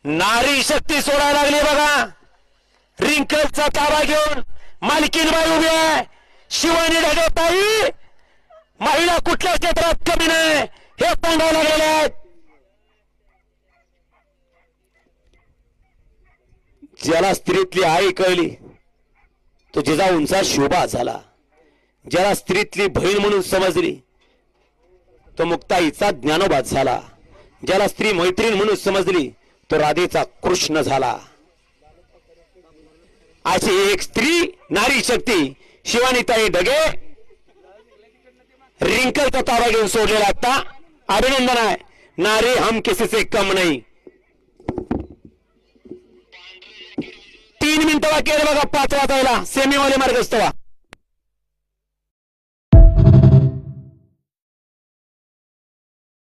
नारी शक्ती सोडायला लागली बघा. रिंकलचा ताबा घेऊन मालकीनबाई उभी आहे. शिवानी ढगेताई महिला कुठल्या क्षेत्रात कमी नाही हे सांगायला लागलेले आहेत. ज्याला स्त्रीतली आई कळली तो जिजाऊंचा शोभा झाला. ज्याला स्त्रीतली बहीण म्हणून समजली तो मुक्ताईचा ज्ञानोबा झाला. ज्याला स्त्री मैत्रीण म्हणून समजली तो राधेचा कृष्ण झाला. अशी एक स्त्री नारी शक्ती शिवानीताई ढगे रिंकलचा ताबा घेऊन सोडलेला. आता अभिनंदन आहे. नारी हम किसी से कम नहीं. 3 मिनिटं बाकी आहे बघा 5 वाजायला. सेमीवाले मार्गस्थ व्हा.